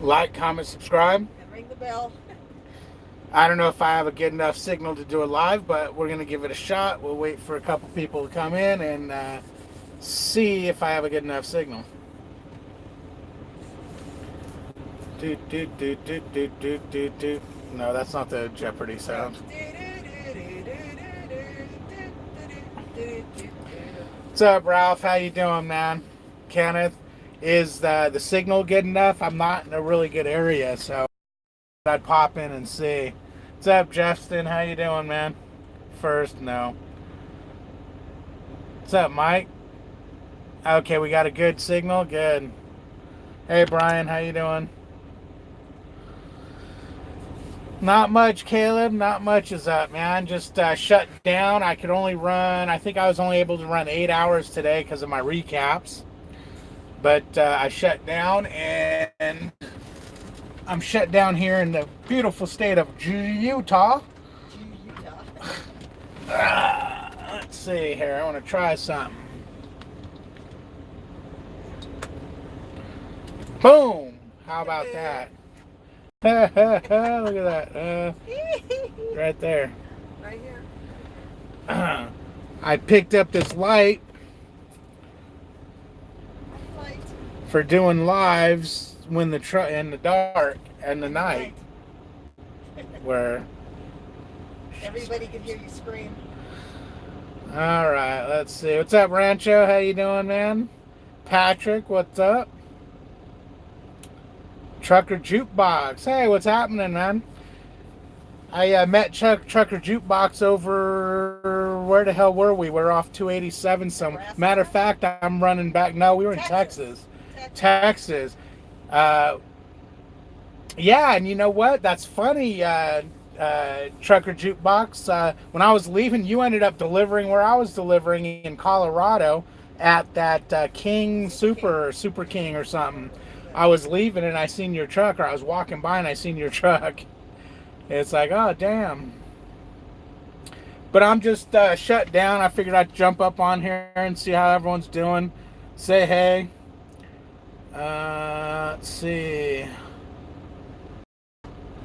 Like, comment, subscribe. and ring the bell. I don't know if I have a good enough signal to do it live, but we're going to give it a shot. We'll wait for a couple people to come in and see if I have a good enough signal. Do, do, do, do, do, do, do, do. No, that's not the Jeopardy sound. What's up, Ralph? How you doing, man? Kenneth, is the signal good enough? I'm not in a really good area, so I'd pop in and see. What's up, Justin? How you doing, man? First, no. What's up, Mike? Okay, we got a good signal. Good. Hey, Brian, how you doing? Not much, Caleb. Not much is up, man. Just shut down. I could only run. I think I was only able to run 8 hours today because of my recaps. But I shut down, and I'm shut down here in the beautiful state of Utah. Let's see here. I want to try something. Boom! How about that? Look at that. Right there. Right here. I picked up this light for doing lives when the in the dark and the night, where everybody can hear you scream. All right, let's see. What's up, Rancho? How you doing, man? Patrick, what's up? Trucker Jukebox. Hey, what's happening, man? I met Trucker Jukebox over, where the hell were we? We're off 287 somewhere. Matter of fact, I'm running back. No, we were in Texas. Texas. Yeah, and you know what? That's funny, Trucker Jukebox. When I was leaving, you ended up delivering where I was delivering in Colorado at that King Super King or something. I was leaving and I seen your truck, or I was walking by and I seen your truck. It's like, oh, damn. But I'm just shut down. I figured I'd jump up on here and see how everyone's doing. Say hey. Let's see.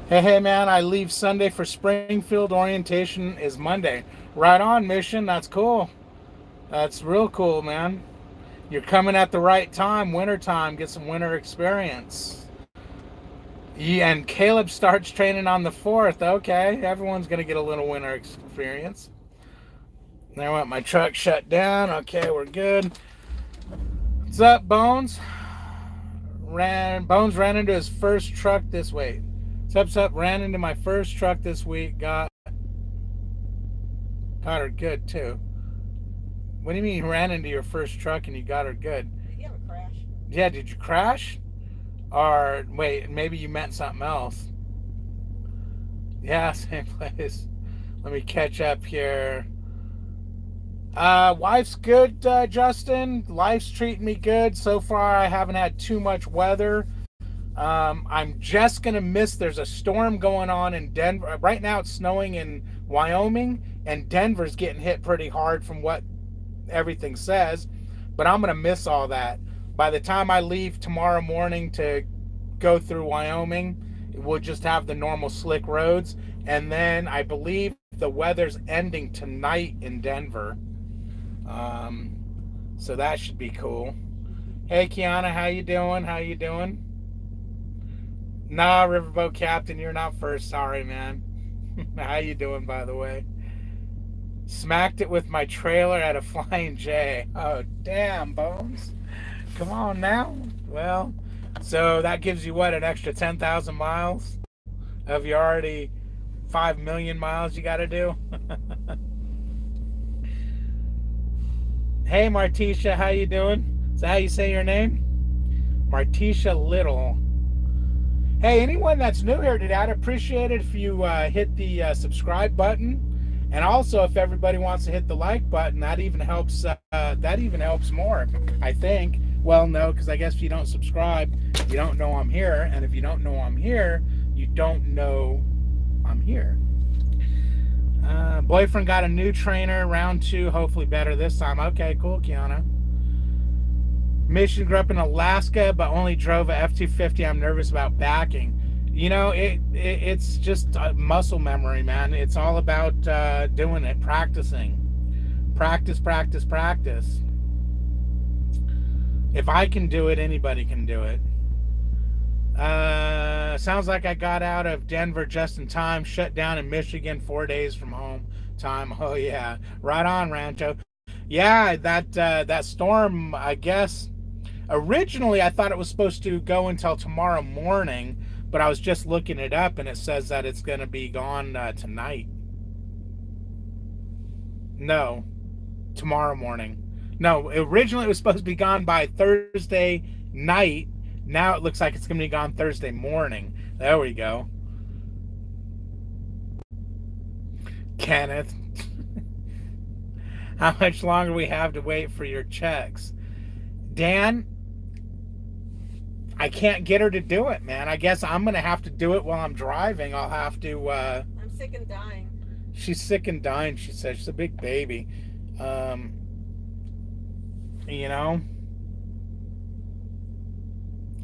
Hey, man, I leave Sunday for Springfield. Orientation is Monday. Right on, Mission. That's cool. That's real cool, man. You're coming at the right time, winter time. Get some winter experience. Yeah, and Caleb starts training on the 4th. Okay, everyone's going to get a little winter experience. There went my truck shut down. Okay, we're good. What's up, Bones? Bones ran into his first truck this week. What's up? Ran into my first truck this week. Got her good, too. What do you mean you ran into your first truck and you got her good? Did you have a crash? Yeah, did you crash? Or, wait, maybe you meant something else. Yeah, same place. Let me catch up here. Life's good, Justin. Life's treating me good. So far, I haven't had too much weather. I'm just going to miss, there's a storm going on in Denver. Right now, it's snowing in Wyoming, and Denver's getting hit pretty hard from what everything says, but I'm going to miss all that. By the time I leave tomorrow morning to go through Wyoming, we'll just have the normal slick roads, and then I believe the weather's ending tonight in Denver, so that should be cool. Hey, Kiana, how you doing? Nah, Riverboat Captain, you're not first. Sorry, man. How you doing, by the way? Smacked it with my trailer at a Flying J. Oh, damn, Bones. Come on now. Well, so that gives you, what, an extra 10,000 miles of your already 5 million miles you got to do? Hey, Martisha, how you doing? Is that how you say your name? Martisha Little. Hey, anyone that's new here today, I'd appreciate it if you hit the subscribe button. And also, if everybody wants to hit the like button, that even helps. That even helps more, I think. Well, no, because I guess if you don't subscribe, you don't know I'm here. And if you don't know I'm here, you don't know I'm here. Boyfriend got a new trainer, round 2, hopefully better this time. Okay, cool, Kiana. Michigan, grew up in Alaska, but only drove a F-250. I'm nervous about backing. You know, it's just muscle memory, man. It's all about doing it, practicing. Practice, practice, practice. If I can do it, anybody can do it. Sounds like I got out of Denver just in time. Shut down in Michigan 4 days from home time. Oh yeah, right on, Rancho. Yeah, that storm. I guess originally I thought it was supposed to go until tomorrow morning, but I was just looking it up and it says that it's going to be gone tonight. No, tomorrow morning. No, originally it was supposed to be gone by Thursday night. Now it looks like it's going to be gone Thursday morning. There we go. Kenneth. How much longer we have to wait for your checks? Dan, I can't get her to do it, man. I guess I'm going to have to do it while I'm driving. I'll have to... I'm sick and dying. She's sick and dying, she says. She's a big baby. You know...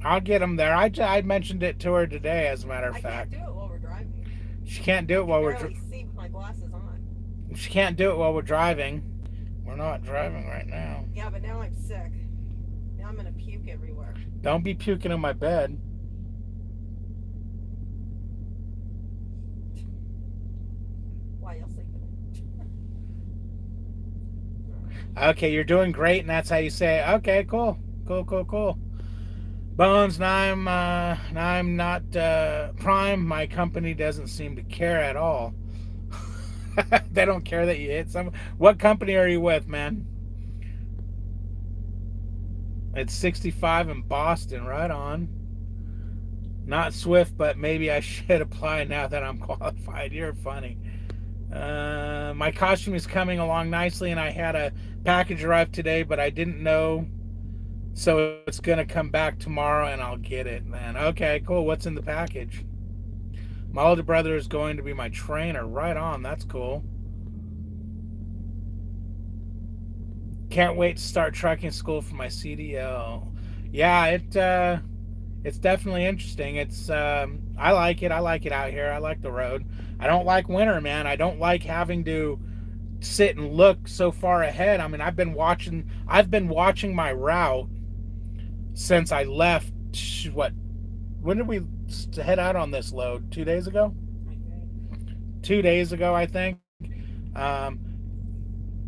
I'll get them there. I mentioned it to her today, as a matter of fact. I can't do it while we're driving. She can't do it while we're driving. I can barely see with my glasses on. She can't do it while we're driving. We're not driving right now. Yeah, but now I'm sick. Now I'm gonna puke everywhere. Don't be puking in my bed. Why, you'll sleep in it. Okay, you're doing great, and that's how you say it. Okay, cool. Cool. Bones, now I'm not Prime. My company doesn't seem to care at all. They don't care that you hit someone. What company are you with, man? It's 65 in Boston. Right on. Not Swift, but maybe I should apply now that I'm qualified. You're funny. My costume is coming along nicely, and I had a package arrive today, but I didn't know. So it's going to come back tomorrow and I'll get it, man. Okay, cool. What's in the package? My older brother is going to be my trainer. Right on. That's cool. Can't wait to start trucking school for my CDL. Yeah, it's definitely interesting. It's I like it. I like it out here. I like the road. I don't like winter, man. I don't like having to sit and look so far ahead. I mean, I've been watching my route since I left. When did we head out on this load? 2 days ago? 2 days ago, I think.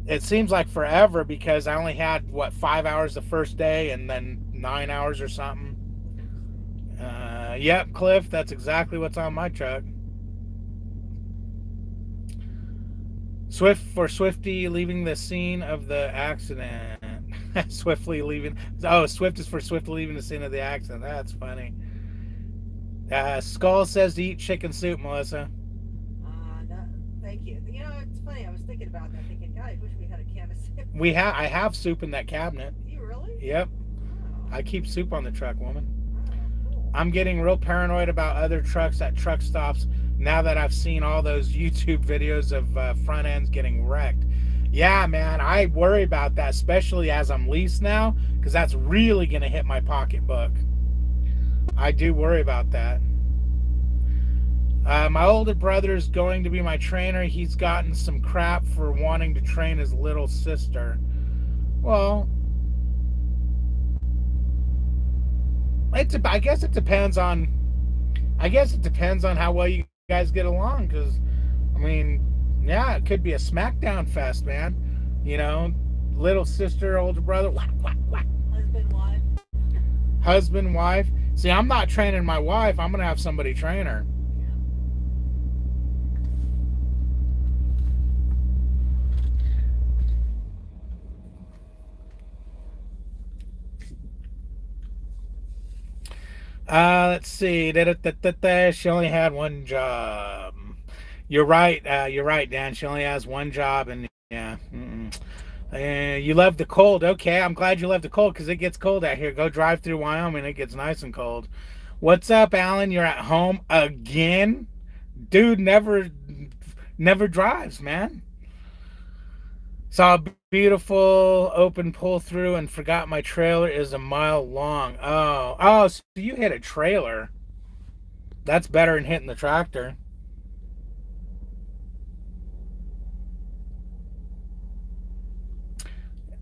It seems like forever because I only had 5 hours the first day and then 9 hours or something. Yep, Cliff, that's exactly what's on my truck. Swifty leaving the scene of the accident. Swiftly leaving. Oh, Swift is for swiftly leaving the scene of the accident. That's funny. Skull says to eat chicken soup, Melissa. No, thank you. You know, it's funny. I was thinking about that. Thinking, God, I wish we had a can of soup. I have soup in that cabinet. You really? Yep. Oh. I keep soup on the truck, woman. Oh, cool. I'm getting real paranoid about other trucks at truck stops now that I've seen all those YouTube videos of front ends getting wrecked. Yeah, man, I worry about that, especially as I'm leased now, because that's really going to hit my pocketbook. I do worry about that. My older brother is going to be my trainer. He's gotten some crap for wanting to train his little sister. Well, I guess it depends on how well you guys get along, because I mean, yeah, it could be a smackdown fest, man. You know, little sister, older brother, whack. Husband, wife. See, I'm not training my wife. I'm gonna have somebody train her. Let's see. She only had one job. You're right, Dan. She only has one job, and yeah. You love the cold. Okay, I'm glad you love the cold because it gets cold out here. Go drive through Wyoming. It gets nice and cold. What's up, Alan? You're at home again? Dude never drives, man. Saw a beautiful open pull through and forgot my trailer is a mile long. Oh, so you hit a trailer. That's better than hitting the tractor.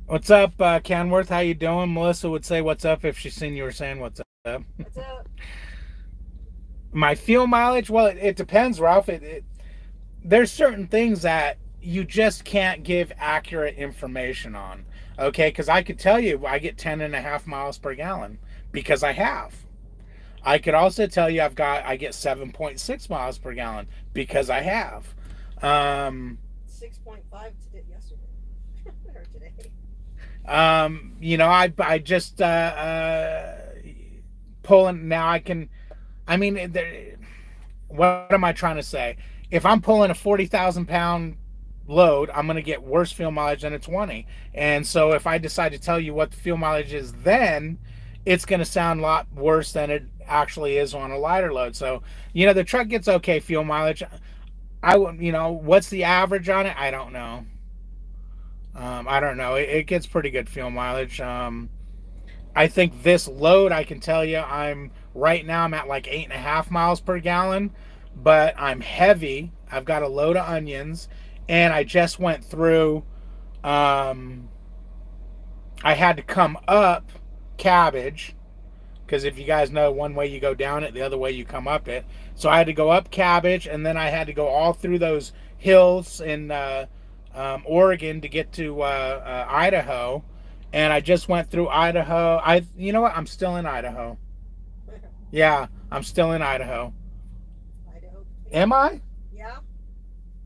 What's up, Canworth? How you doing? Melissa would say what's up if she seen you were saying what's up. What's up? My fuel mileage? Well, it depends, Ralph. There's certain things that you just can't give accurate information on. Okay, because I could tell you I get 10.5 miles per gallon because I have. I could also tell you I get 7.6 miles per gallon because I have. Um, 6.5 today, yesterday, or today. I just pulling now. I can. I mean, what am I trying to say? If I'm pulling a 40,000 pound load, I'm going to get worse fuel mileage than a 20. And so if I decide to tell you what the fuel mileage is, then it's going to sound a lot worse than it actually is on a lighter load. So, the truck gets okay fuel mileage. What's the average on it? I don't know. I don't know. It gets pretty good fuel mileage. I think this load, I can tell you, right now I'm at like 8.5 miles per gallon, but I'm heavy. I've got a load of onions, and I just went through. I had to come up Cabbage, because if you guys know, one way you go down it, the other way you come up it. So I had to go up Cabbage, and then I had to go all through those hills in Oregon to get to Idaho. And I just went through Idaho. You know what? I'm still in Idaho. Yeah, I'm still in Idaho. Idaho potatoes. Am I? Yeah,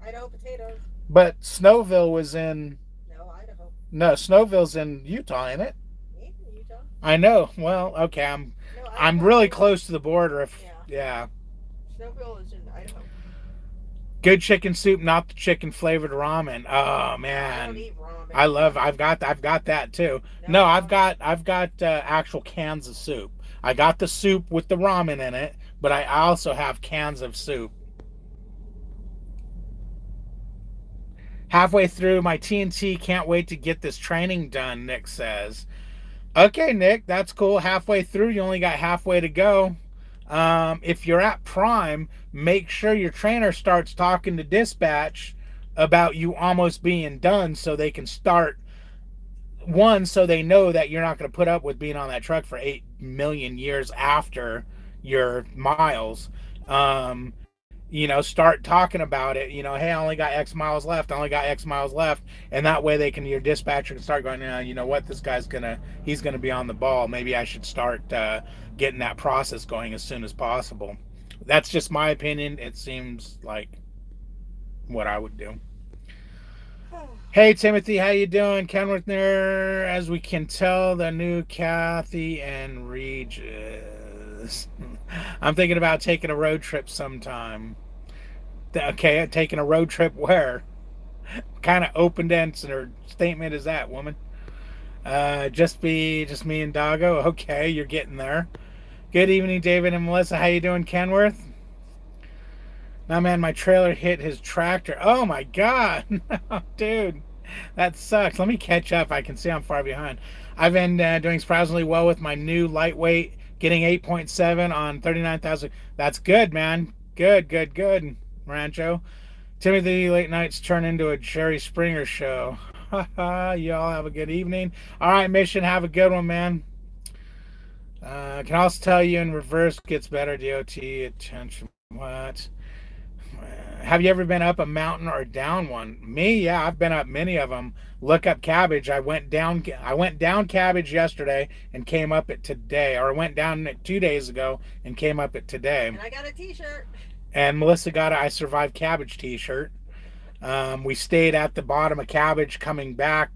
Idaho potatoes. But Snowville was in. No, Idaho. No, Snowville's in Utah, ain't it? Me? Utah? I know. Well, okay. I'm Idaho. really close to the border. Yeah. Snowville is in Idaho. Good chicken soup, not the chicken flavored ramen. Oh man. I don't eat ramen. I've got that too. No, I've got actual cans of soup. I got the soup with the ramen in it, but I also have cans of soup. Halfway through my TNT, can't wait to get this training done, Nick says. Okay, Nick, that's cool. Halfway through, you only got halfway to go. If you're at Prime, make sure your trainer starts talking to dispatch about you almost being done so they can start. One, so they know that you're not going to put up with being on that truck for 8 million years after your miles. Start talking about it. Hey, I only got X miles left. I only got X miles left. And that way your dispatcher can start going, you know what, he's going to be on the ball. Maybe I should start getting that process going as soon as possible. That's just my opinion. It seems like what I would do. Hey Timothy, how you doing? Kenworth there. As we can tell, the new Kathy and Regis. I'm thinking about taking a road trip sometime. Okay, taking a road trip where? What kind of open-ended or statement is that, woman? Just me and Doggo. Okay, you're getting there. Good evening, David and Melissa. How you doing, Kenworth? Now, man, my trailer hit his tractor. Oh my God, dude, that sucks. Let me catch up. I can see I'm far behind. I've been doing surprisingly well with my new lightweight, getting 8.7 on 39,000. That's good, man. Good, Rancho. Timothy, late nights turn into a Jerry Springer show. Y'all have a good evening. All right, Mission, have a good one, man. Can also tell you in reverse gets better. DOT attention. What? Have you ever been up a mountain or down one? Me, yeah, I've been up many of them. Look up Cabbage. I went down Cabbage yesterday and came up it today, or I went down it 2 days ago and came up it today. And I got a T-shirt. And Melissa got a I Survived Cabbage T-shirt. We stayed at the bottom of Cabbage coming back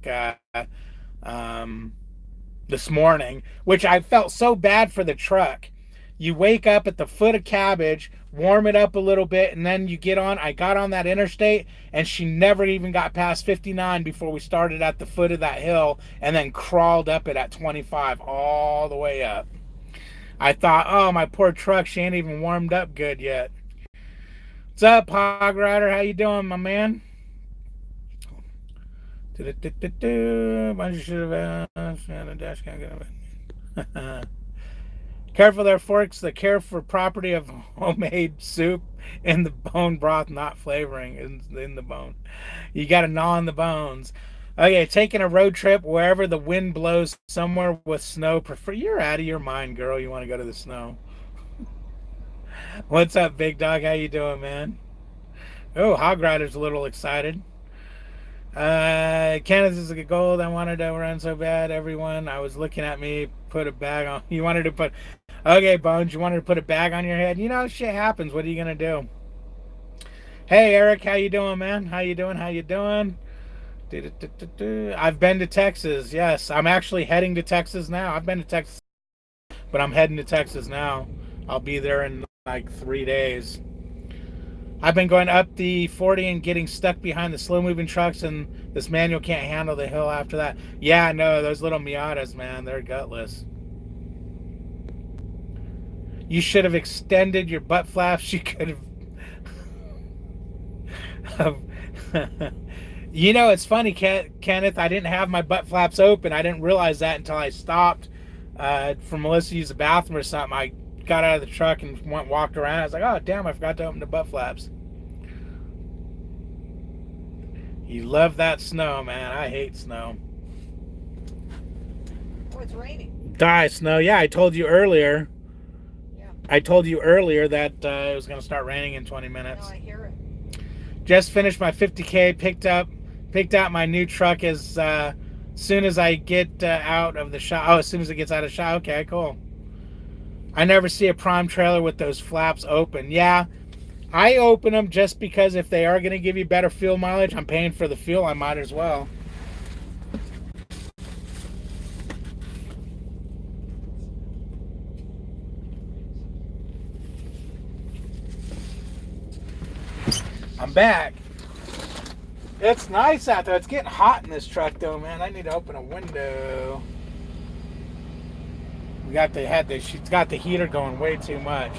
this morning, which I felt so bad for the truck. You wake up at the foot of Cabbage, warm it up a little bit, and then you get on. I got on that interstate, and she never even got past 59 before we started at the foot of that hill, and then crawled up it at 25 all the way up. I thought, oh, my poor truck, she ain't even warmed up good yet. What's up, Hog Rider? How you doing, my man? Careful there, forks. The care for property of homemade soup in the bone broth, not flavoring in the bone. You got to gnaw on the bones. Okay, taking a road trip wherever the wind blows, somewhere with snow. Prefer. You're out of your mind, girl. You want to go to the snow. What's up, big dog? How you doing, man? Oh, Hog Rider's a little excited. Kenneth is a gold. I wanted to run so bad. Everyone, I was looking at me. Put a bag on. You wanted to put. Okay, Bones. You wanted to put a bag on your head. You know, shit happens. What are you gonna do? Hey, Eric. How you doing, man? How you doing? How you doing? I've been to Texas. Yes, I'm actually heading to Texas now. I've been to Texas, but I'm heading to Texas now. I'll be there in like 3 days. I've been going up the 40 and getting stuck behind the slow-moving trucks, and this manual can't handle the hill after that. Yeah, no, those little Miatas, man, they're gutless. You should have extended your butt flaps. You could have... You know, it's funny, Kenneth, I didn't have my butt flaps open. I didn't realize that until I stopped for Melissa to use the bathroom or something. I got out of the truck and walked around. I was like, oh, damn, I forgot to open the butt flaps. You love that snow, man. I hate snow. Oh, it's raining. Die, snow. Yeah, I told you earlier. Yeah. I told you earlier that it was going to start raining in 20 minutes. No, I hear it. Just finished my 50K. Picked out my new truck as soon as I get out of the shop. Oh, as soon as it gets out of shop. Okay, cool. I never see a prime trailer with those flaps open. Yeah, I open them just because if they are going to give you better fuel mileage, I'm paying for the fuel, I might as well. I'm back. It's nice out there. It's getting hot in this truck though, man. I need to open a window. She's got the heater going way too much.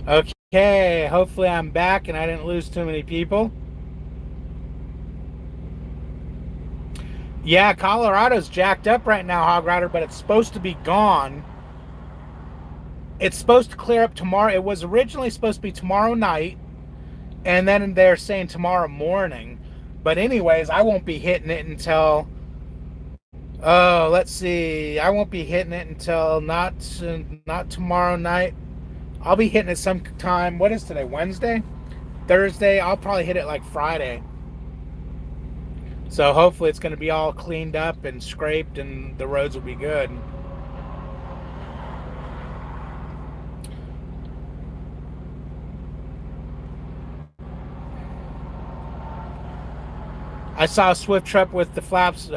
Okay, hopefully I'm back and I didn't lose too many people. Yeah, Colorado's jacked up right now, Hog Rider, but it's supposed to be gone. It's supposed to clear up tomorrow. It was originally supposed to be tomorrow night, and then they're saying tomorrow morning. But anyways, I won't be hitting it until... Oh, let's see. I won't be hitting it until not tomorrow night. I'll be hitting it sometime. What is today? Wednesday? Thursday? I'll probably hit it like Friday. So hopefully it's going to be all cleaned up and scraped and the roads will be good. I saw a Swift truck with the flaps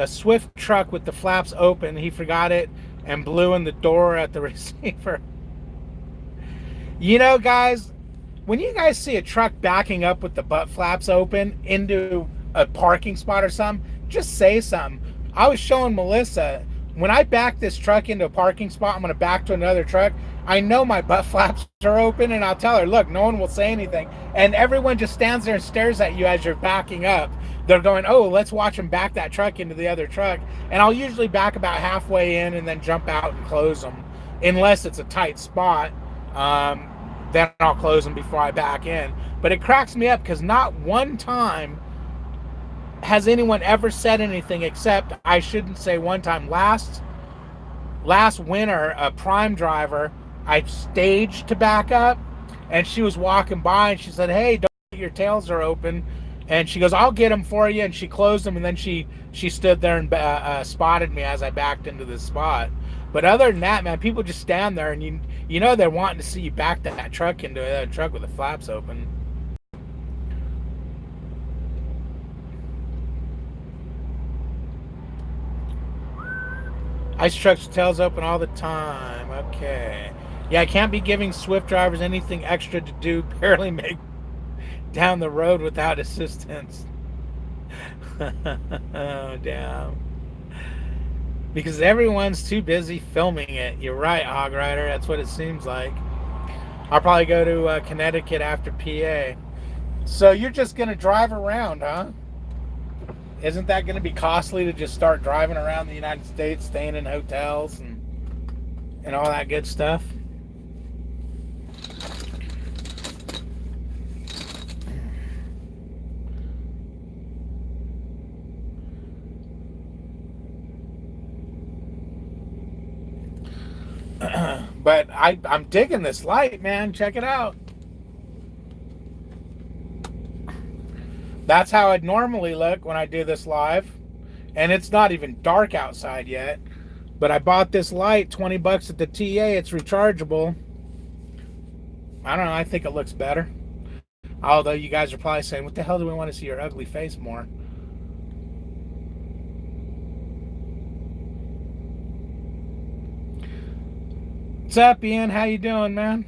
open. He forgot it and blew in the door at the receiver. You know, guys, when you guys see a truck backing up with the butt flaps open into a parking spot or something, just say something. I was showing Melissa, when I back this truck into a parking spot, I'm going to back to another truck. I know my butt flaps are open, and I'll tell her, look, no one will say anything. And everyone just stands there and stares at you as you're backing up. They're going, oh, let's watch them back that truck into the other truck. And I'll usually back about halfway in and then jump out and close them. Unless it's a tight spot, then I'll close them before I back in. But it cracks me up because not one time has anyone ever said anything, except I shouldn't say one time. Last winter, a Prime driver, I staged to back up, and she was walking by and she said, hey, don't your tails are open. And she goes, I'll get them for you. And she closed them, and then she stood there and spotted me as I backed into this spot. But other than that, man, people just stand there, and you know they're wanting to see you back that truck into a truck with the flaps open. Ice trucks with tails open all the time. Okay. Yeah, I can't be giving Swift drivers anything extra to do. Barely make down the road without assistance. Oh, damn. Because everyone's too busy filming it. You're right, Hog Rider. That's what it seems like. I'll probably go to Connecticut after PA. So you're just gonna drive around, huh? Isn't that gonna be costly to just start driving around the United States, staying in hotels and all that good stuff? But I'm digging this light, man. Check it out. That's how I'd normally look when I do this live. And it's not even dark outside yet. But I bought this light, 20 bucks at the TA. It's rechargeable. I don't know. I think it looks better. Although you guys are probably saying, what the hell do we want to see your ugly face more? What's up, Ian? How you doing, man?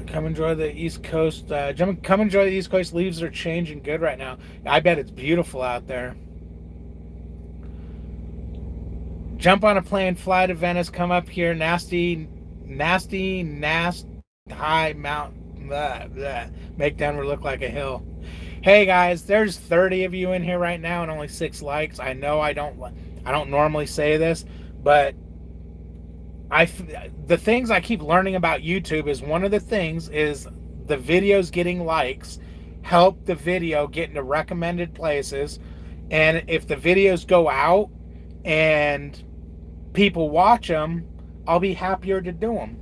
Come enjoy the East Coast. Come enjoy the East Coast. Leaves are changing good right now. I bet it's beautiful out there. Jump on a plane, fly to Venice, come up here. Nasty, high mountain. Blah, blah. Make Denver look like a hill. Hey guys, there's 30 of you in here right now and only 6 likes. I know I don't normally say this, but the things I keep learning about YouTube is one of the things is the videos getting likes help the video get into recommended places, and if the videos go out and people watch them, I'll be happier to do them.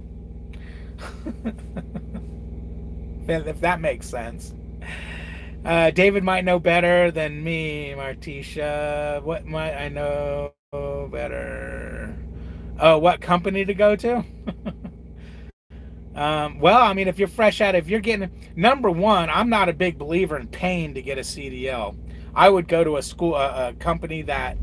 If that makes sense. David might know better than me, Martisha. What might I know better? Oh, what company to go to? Well, I mean, if you're if you're getting, number one, I'm not a big believer in paying to get a CDL. I would go to a company that,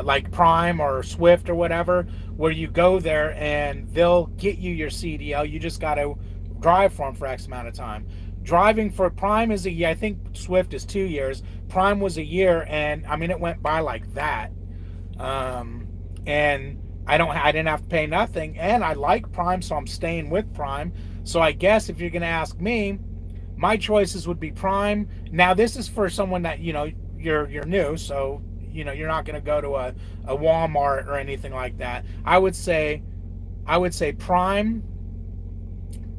like Prime or Swift or whatever, where you go there and they'll get you your CDL. You just got to drive for them for X amount of time. Driving for Prime is a year. I think Swift is 2 years. Prime was a year, and I mean, it went by like that. And I didn't have to pay nothing, and I like Prime, so I'm staying with Prime. So I guess if you're going to ask me, my choices would be Prime. Now this is for someone that, you're new, so you're not going to go to a Walmart or anything like that. I would say Prime,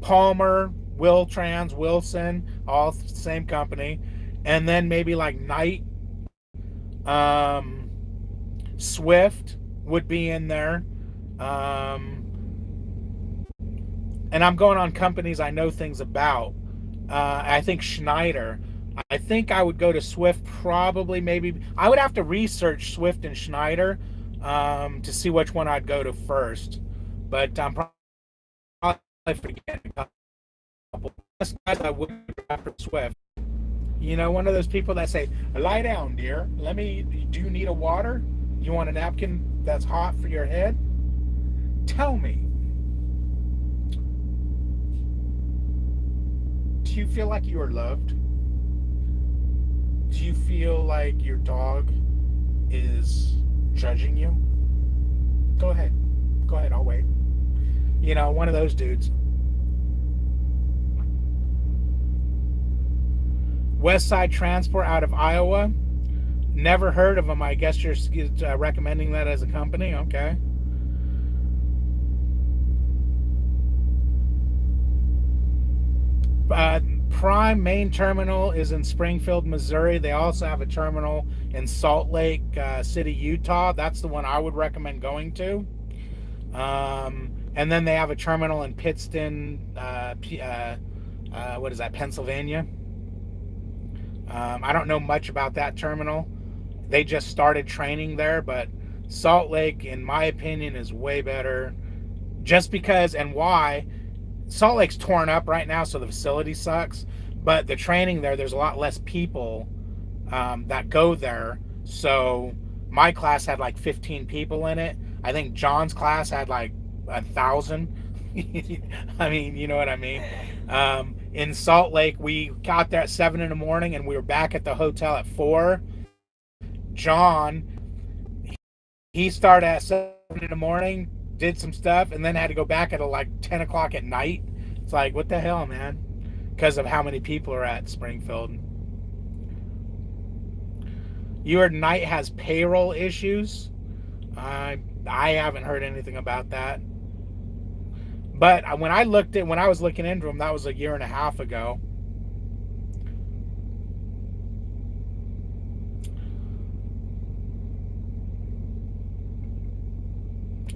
Palmer, Wiltrans, Wilson, all the same company, and then maybe like Knight, Swift would be in there, and I'm going on companies I know things about. I think Schneider. I think I would go to Swift, probably. Maybe I would have to research Swift and Schneider to see which one I'd go to first, but I'm probably forgetting a couple. I would after Swift. One of those people that say, "Lie down, dear. Do you need a water? You want a napkin that's hot for your head? Tell me. Do you feel like you are loved? Do you feel like your dog is judging you? Go ahead, I'll wait." One of those dudes. West Side Transport out of Iowa. Never heard of them. I guess you're recommending that as a company. Okay. Prime main terminal is in Springfield, Missouri. They also have a terminal in Salt Lake City, Utah. That's the one I would recommend going to. And then they have a terminal in Pittston, what is that, Pennsylvania. I don't know much about that terminal. They just started training there, but Salt Lake, in my opinion, is way better. Just because, and why, Salt Lake's torn up right now, so the facility sucks. But the training there's a lot less people that go there. So my class had like 15 people in it. I think John's class had like 1,000. I mean, you know what I mean? In Salt Lake, we got there at 7 in the morning, and we were back at the hotel at 4. John, he started at 7 in the morning, did some stuff, and then had to go back at like 10 o'clock at night. It's like, what the hell, man? Because of how many people are at Springfield. Your night has payroll issues. I haven't heard anything about that. But when I was looking into them, that was a year and a half ago.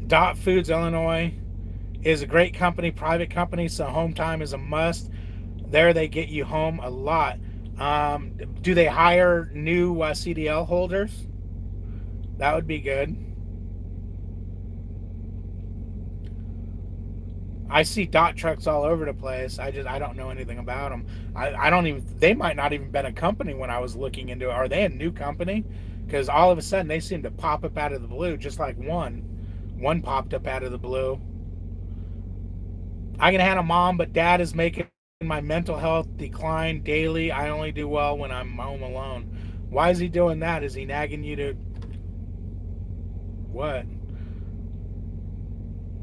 Dot Foods Illinois is a great company, private company, so home time is a must. There they get you home a lot. Do they hire new CDL holders? That would be good. I see Dot trucks all over the place. I don't know anything about them. I don't even. They might not even been a company when I was looking into it. Are they a new company? Because all of a sudden they seem to pop up out of the blue, just like one popped up out of the blue. I can handle mom, but dad is making my mental health decline daily. I only do well when I'm home alone. Why is he doing that? Is he nagging you to what?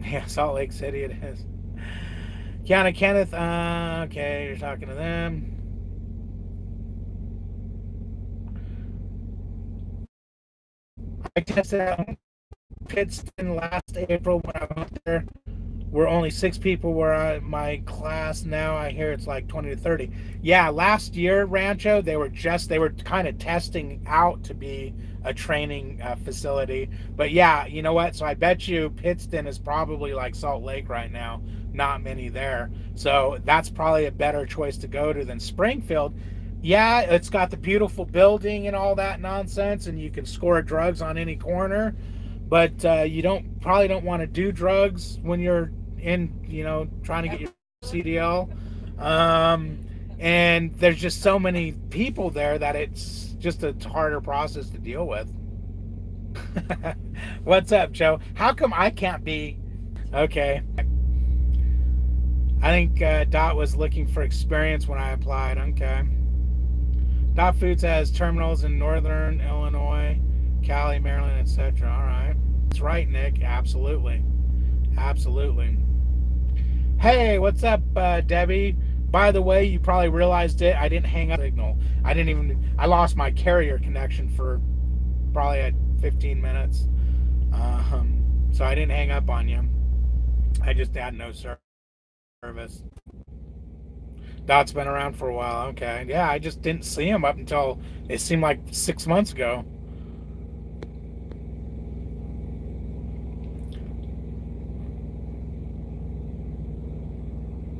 Yeah, Salt Lake City it is. Kiana Kenneth, okay, you're talking to them. I tested out Pittston last April when I went there. Where only 6 people were my class. Now I hear it's like 20 to 30. Yeah, last year, Rancho, they were kind of testing out to be a training facility. But yeah, you know what? So I bet you Pittston is probably like Salt Lake right now. Not many there. So that's probably a better choice to go to than Springfield. Yeah, it's got the beautiful building and all that nonsense, and you can score drugs on any corner. But you probably don't want to do drugs when you're trying to get your CDL. And there's just so many people there that it's just a harder process to deal with. What's up, Joe? How come I can't be? Okay. I think Dot was looking for experience when I applied. Okay. Dot Foods has terminals in Northern Illinois, Cali, Maryland, etc. All right. That's right, Nick. Absolutely. Absolutely. Hey, what's up, Debbie? By the way, you probably realized it. I didn't hang up signal. I lost my carrier connection for probably 15 minutes. So I didn't hang up on you. I just had no service. Dot's been around for a while. Okay. Yeah, I just didn't see him up until it seemed like 6 months ago.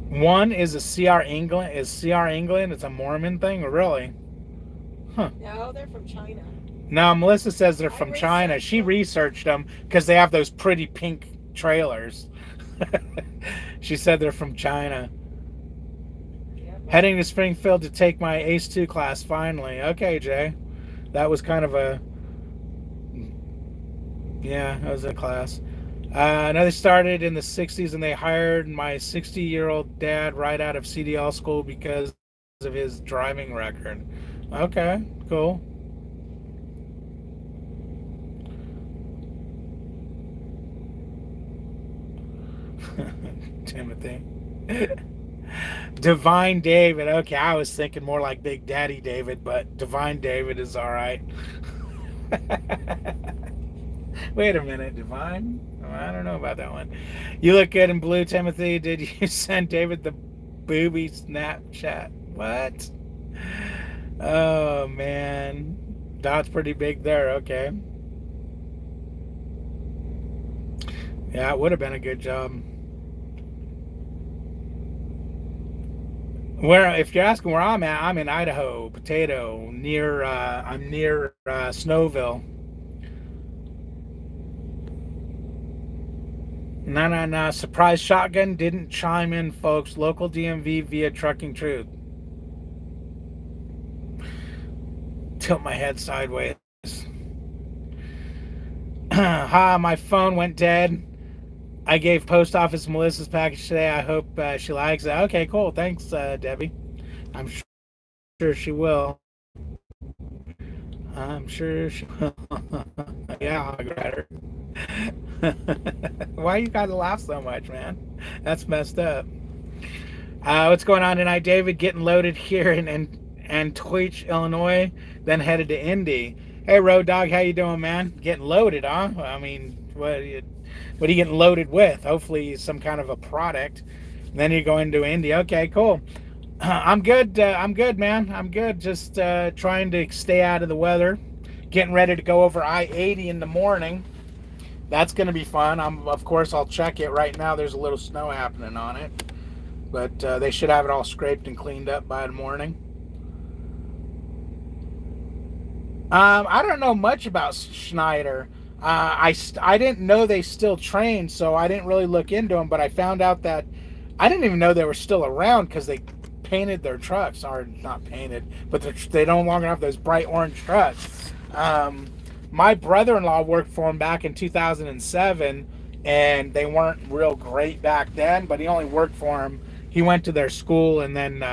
One is a CR England. Is CR England? It's a Mormon thing, really? Huh. No, they're from China. No, Melissa says they're from China. She researched them because they have those pretty pink trailers. She said they're from China. Yep. Heading to Springfield to take my ACE 2 class finally. Okay, Jay. That was kind of a... Yeah, that was a class. Another started in the 60s, and they hired my 60-year-old dad right out of CDL school because of his driving record. Okay, cool. Timothy. Divine David. Okay, I was thinking more like Big Daddy David, but Divine David is all right. Wait a minute, Divine? Oh, I don't know about that one. You look good in blue, Timothy. Did you send David the booby Snapchat? What? Oh, man. Dot's pretty big there. Okay. Yeah, it would have been a good job. If you're asking where I'm at, I'm in Idaho, Potato, I'm near Snowville. No. Surprise Shotgun didn't chime in, folks. Local DMV via Trucking Truth. Tilt my head sideways. My phone went dead. I gave post office Melissa's package today. I hope she likes it. Okay, cool. Thanks, Debbie. I'm sure she will. I'm sure she will. Yeah, Hog Rider. Why you gotta laugh so much, man? That's messed up. What's going on tonight, David? Getting loaded here in Antoich, Illinois, then headed to Indy. Hey, Road Dog, how you doing, man? Getting loaded, huh? I mean, what are you getting loaded with? Hopefully, some kind of a product. And then you're going to Indy. Okay, cool. I'm good. I'm good, man. I'm good. Just trying to stay out of the weather. Getting ready to go over I-80 in the morning. That's going to be fun. Of course, I'll check it right now. There's a little snow happening on it. But they should have it all scraped and cleaned up by the morning. I don't know much about Schneider. I didn't know they still trained, so I didn't really look into them. But I found out that I didn't even know they were still around because they painted their trucks. Or not painted, but they no longer have those bright orange trucks. My brother-in-law worked for them back in 2007, and they weren't real great back then. But he only worked for them. He went to their school and then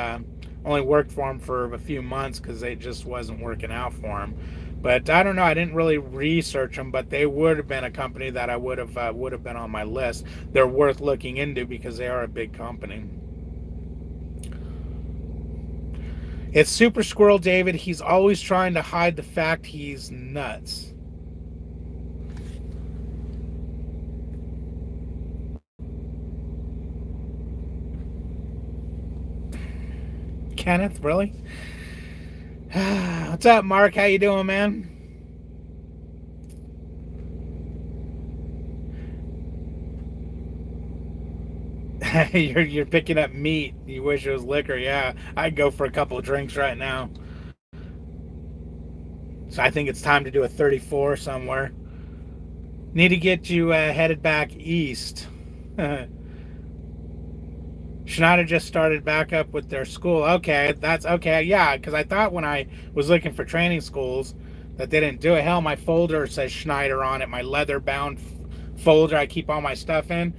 only worked for him for a few months because it just wasn't working out for him. But I don't know. I didn't really research them, but they would have been a company that I would have been on my list. They're worth looking into because they are a big company. It's Super Squirrel David. He's always trying to hide the fact he's nuts. Kenneth, really? What's up, Mark? How you doing, man? You're picking up meat. You wish it was liquor. Yeah, I'd go for a couple of drinks right now. So I think it's time to do a 34 somewhere. Need to get you headed back east. Schneider just started back up with their school. Okay, that's okay. Yeah, because I thought when I was looking for training schools that they didn't do it. Hell, my folder says Schneider on it. My leather-bound folder I keep all my stuff in.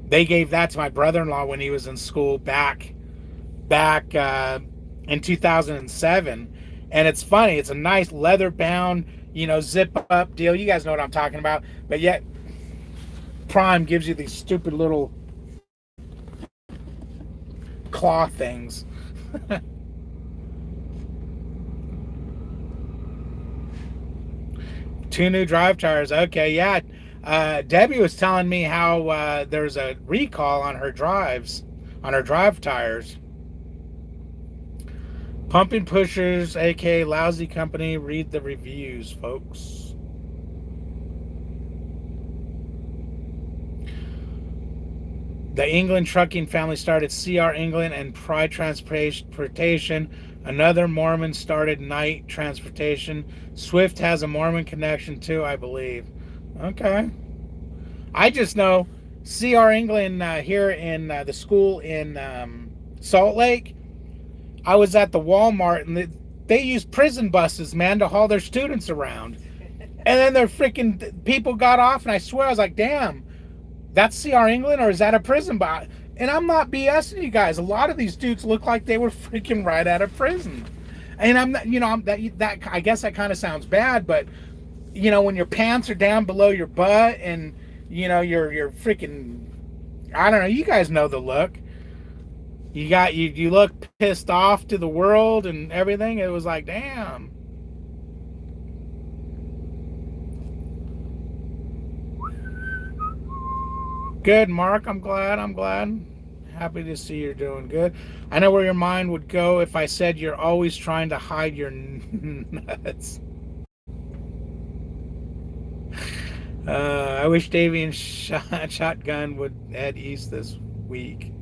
They gave that to my brother-in-law when he was in school back in 2007. And it's funny. It's a nice leather-bound, zip-up deal. You guys know what I'm talking about. But yet, Prime gives you these stupid little claw things. 2 new drive tires. Okay, yeah. Debbie was telling me how there's a recall on her drive tires. Pumping Pushers, aka lousy company. Read the reviews, folks. The England trucking family started CR England and Pride Transportation. Another Mormon started Knight Transportation. Swift has a Mormon connection too, I believe. Okay. I just know CR England here in the school in Salt Lake. I was at the Walmart and they use prison buses, man, to haul their students around. And then their freaking people got off, and I swear I was like, damn. That's CR England, or is that a prison bot? And I'm not BSing you guys. A lot of these dudes look like they were freaking right out of prison. And I'm not, that I guess that kind of sounds bad, but when your pants are down below your butt and you're freaking, I don't know. You guys know the look. You look pissed off to the world and everything. It was like, damn. Good, Mark. I'm glad. Happy to see you're doing good. I know where your mind would go if I said you're always trying to hide your nuts. I wish Davey and Shotgun would head east this week.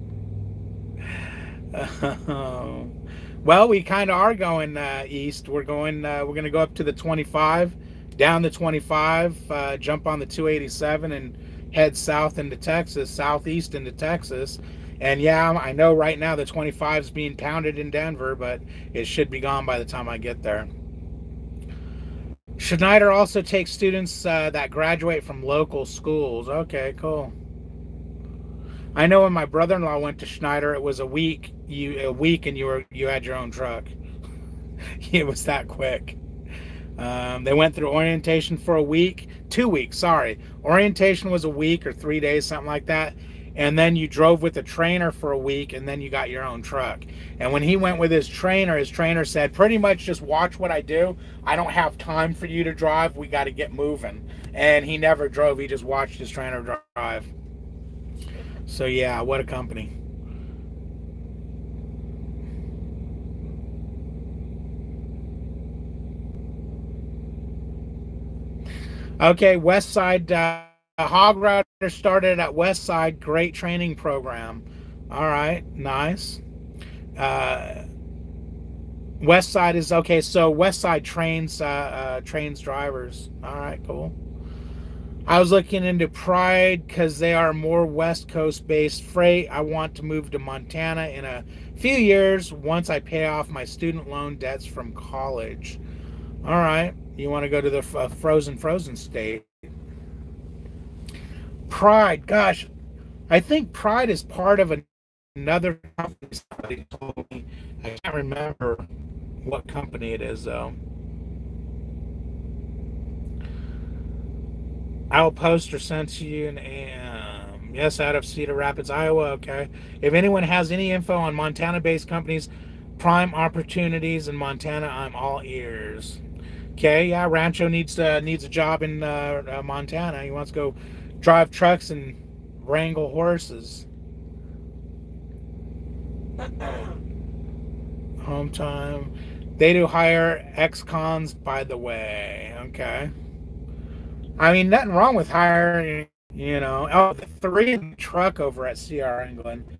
Well, we kind of are going east. We're going to go up to the 25, down the 25, jump on the 287 and head south into Texas, southeast into Texas. And yeah, I know right now the 25 is being pounded in Denver, but it should be gone by the time I get there. Schneider also takes students that graduate from local schools. Okay, cool. I know when my brother-in-law went to Schneider, it was a week and you had your own truck. It was that quick. They went through orientation for a week, 2 weeks, sorry. Orientation was a week or 3 days, something like that. And then you drove with a trainer for a week, and then you got your own truck. And when he went with his trainer said, pretty much just watch what I do. I don't have time for you to drive. We got to get moving. And he never drove. He just watched his trainer drive. So yeah, what a company. Okay, West Side Hog Rider started at West Side. Great training program. All right, nice. West Side is okay. So West Side trains drivers. All right, cool. I was looking into Pride because they are more West Coast based freight. I want to move to Montana in a few years once I pay off my student loan debts from college. All right. You want to go to the frozen state. Pride. Gosh, I think Pride is part of another company. Somebody told me. I can't remember what company it is, though. I'll post or send to you an yes, out of Cedar Rapids, Iowa. Okay. If anyone has any info on Montana-based companies, prime opportunities in Montana, I'm all ears. Okay, yeah, Rancho needs a job in Montana. He wants to go drive trucks and wrangle horses. Home time. They do hire ex-cons, by the way. Okay. I mean, nothing wrong with hiring, Oh, the three in the truck over at CR England.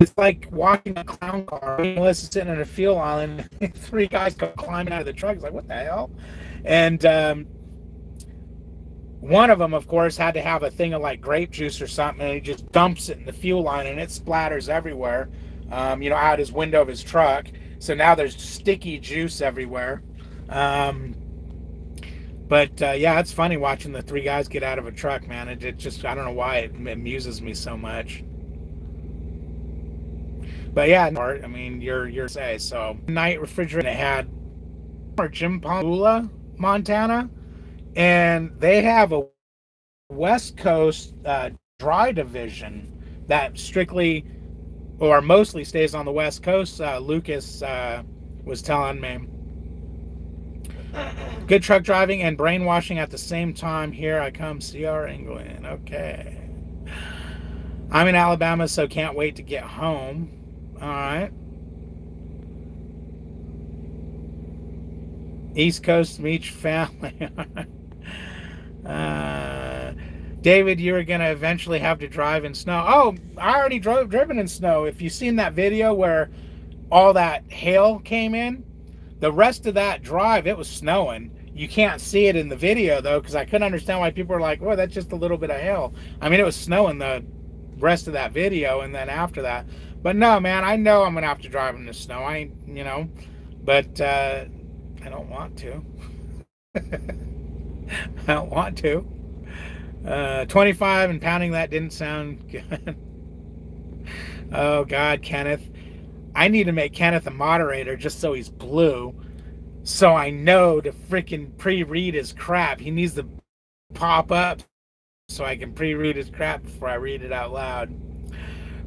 It's like walking a clown car. Melissa's sitting in a fuel island. Three guys go climbing out of the truck. It's like, what the hell? And one of them, of course, had to have a thing of like grape juice or something, and he just dumps it in the fuel line, and it splatters everywhere, out his window of his truck. So now there's sticky juice everywhere. But yeah, it's funny watching the three guys get out of a truck, man. It just, I don't know why it amuses me so much. But yeah, I mean, you're say so. Night refrigerator had Jim Palmula, Montana, and they have a West Coast dry division that strictly or mostly stays on the West Coast. Lucas was telling me. Good truck driving and brainwashing at the same time. Here I come, CR England. Okay. I'm in Alabama, so can't wait to get home. All right. East Coast meets family. David, you are going to eventually have to drive in snow. Oh, I already driven in snow. If you've seen that video where all that hail came in, the rest of that drive, it was snowing. You can't see it in the video, though, because I couldn't understand why people were like, well, that's just a little bit of hail. I mean, it was snowing the rest of that video and then after that. But no, man, I know I'm going to have to drive in the snow. I ain't, but I don't want to. I don't want to. 25 and pounding that didn't sound good. Oh, God, Kenneth. I need to make Kenneth a moderator just so he's blue. So I know to freaking pre-read his crap. He needs to pop up so I can pre-read his crap before I read it out loud.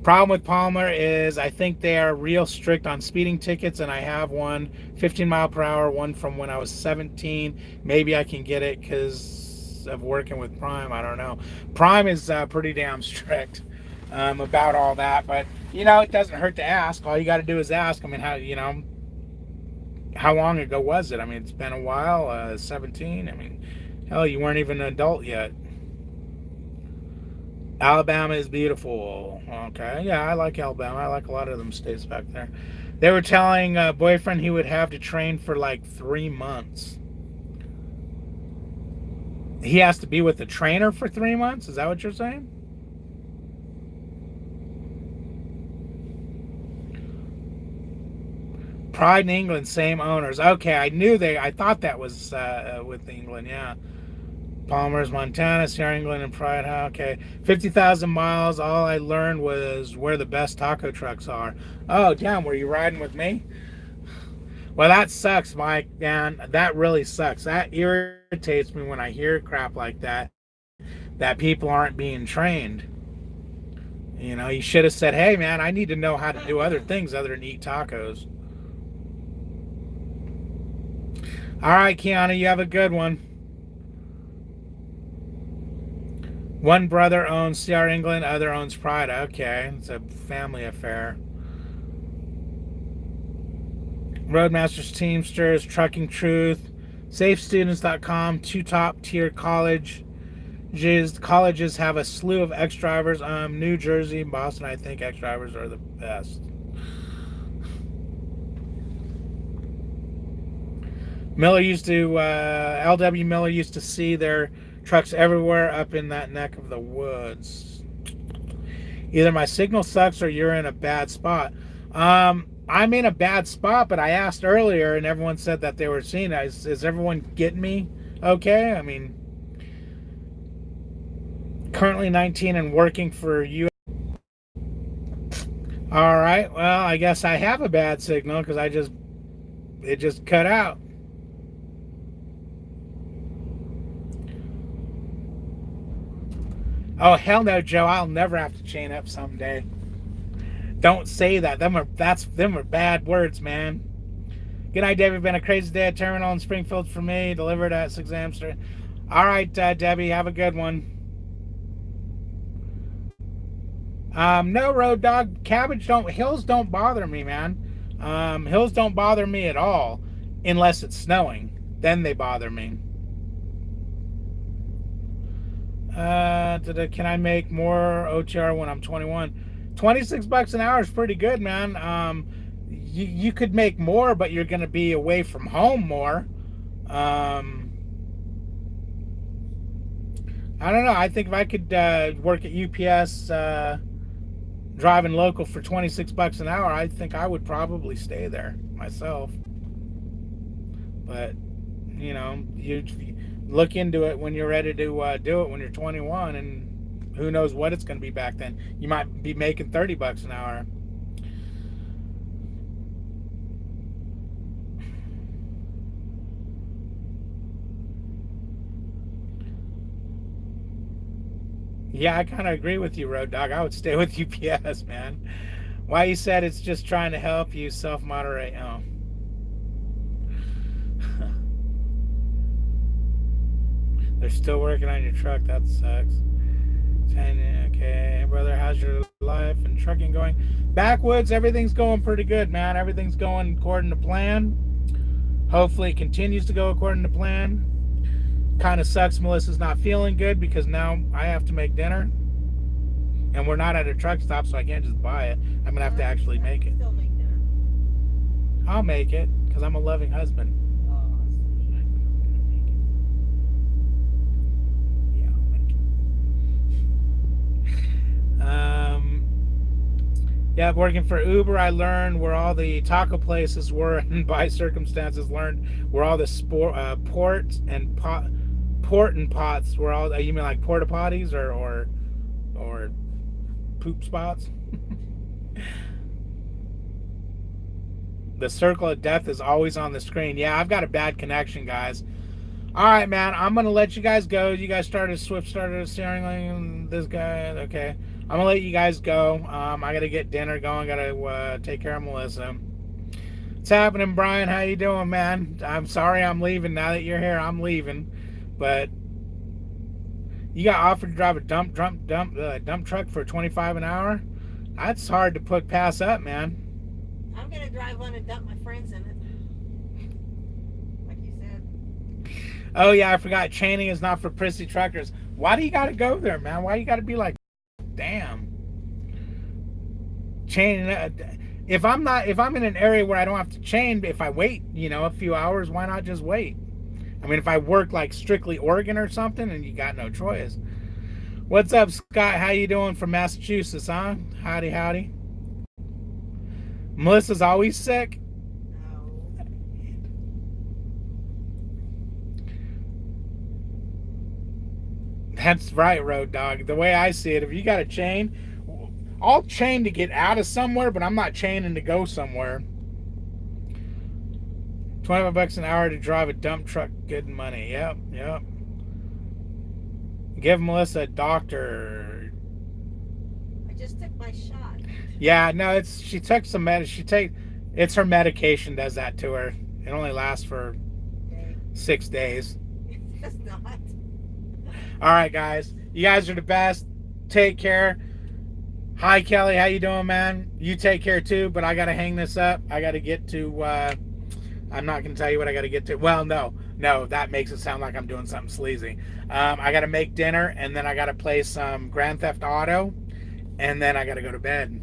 Problem with Palmer is I think they are real strict on speeding tickets, and I have one 15 mile per hour, one from when I was 17. Maybe I can get it because of working with Prime. I don't know. Prime is pretty damn strict about all that, but it doesn't hurt to ask. All you got to do is ask. I mean, how long ago was it? I mean, it's been a while. 17. I mean, hell, you weren't even an adult yet. Alabama is beautiful. Okay, yeah, I like Alabama. I like a lot of them states back there. They were telling boyfriend he would have to train for like 3 months. He has to be with the trainer for 3 months? Is that what you're saying? Pride in England, same owners. Okay, I thought that was with England, yeah. Palmer's, Montana, Sierra England, and Pride. Okay, 50,000 miles. All I learned was where the best taco trucks are. Oh, damn, were you riding with me? Well, that sucks, Mike. Man, that really sucks. That irritates me when I hear crap like that. That people aren't being trained. You know, you should have said, "Hey, man, I need to know how to do other things other than eat tacos." All right, Kiana, you have a good one. One brother owns CR England, other owns Pride. Okay, it's a family affair. Roadmasters, Teamsters, Trucking Truth, SafeStudents.com, 2 top tier colleges have a slew of ex drivers. New Jersey and Boston, I think ex drivers are the best. LW Miller used to see their trucks everywhere up in that neck of the woods. Either my signal sucks or you're in a bad spot. I'm in a bad spot, but I asked earlier and everyone said that they were seeing it. Is everyone getting me okay? I mean, currently 19 and working for you. All right, well, I guess I have a bad signal because it just cut out. Oh, hell no, Joe. I'll never have to chain up someday. Don't say that. Them are bad words, man. Good night, Debbie. Been a crazy day at terminal in Springfield for me. Delivered at 6 Amsterdam. All right, Debbie. Have a good one. No, Road Dog. Hills don't bother me, man. Hills don't bother me at all unless it's snowing. Then they bother me. Can I make more OTR when I'm 21? $26 an hour is pretty good, man. You could make more, but you're going to be away from home more. I don't know. I think if I could work at UPS driving local for $26 an hour, I think I would probably stay there myself. But, you know, you look into it when you're ready to do it when you're 21, and who knows what it's going to be back then. You might be making $30 an hour. Yeah, I kind of agree with you, Road Dog. I would stay with UPS, man. Why you said it's just trying to help you self-moderate. Oh. They're still working on your truck. That sucks. Okay, brother, how's your life and trucking going? Backwoods, everything's going pretty good, man. Everything's going according to plan. Hopefully it continues to go according to plan. Kind of sucks Melissa's not feeling good because now I have to make dinner. And we're not at a truck stop, so I can't just buy it. I'm going to have to actually make it. Still make dinner. I'll make it because I'm a loving husband. Yeah, working for Uber, I learned where all the taco places were, and by circumstances learned where all the port and pots were all. You mean like porta potties or poop spots? The circle of death is always on the screen. Yeah, I've got a bad connection, guys. All right, man. I'm gonna let you guys go. You guys started steering lane. This guy, okay. I'm gonna let you guys go. I gotta get dinner going. Gotta take care of Melissa. What's happening, Brian? How you doing, man? I'm sorry I'm leaving. Now that you're here, I'm leaving. But you got offered to drive a dump truck for $25 an hour. That's hard to pass up, man. I'm gonna drive one and dump my friends in it. Like you said. Oh yeah, I forgot. Chaining is not for prissy truckers. Why do you gotta go there, man? Why you gotta be like? Damn. Chain. If I'm in an area where I don't have to chain, if I wait, a few hours, why not just wait? I mean, if I work like strictly Oregon or something, and you got no choice. What's up, Scott? How you doing from Massachusetts, huh? Howdy, howdy. Melissa's always sick. No. That's right, Road Dog. The way I see it, if you got a chain, I'll chain to get out of somewhere, but I'm not chaining to go somewhere. $25 an hour to drive a dump truck. Good money. Yep, yep. Give Melissa a doctor. I just took my shot. Yeah, no, she took some it's her medication does that to her. It only lasts for Okay. 6 days. It's not. All right, guys. You guys are the best. Take care. Hi, Kelly. How you doing, man? You take care too, but I got to hang this up. I got to get to I'm not going to tell you what I got to get to. Well, no, that makes it sound like I'm doing something sleazy. I got to make dinner, and then I got to play some Grand Theft Auto, and then I got to go to bed.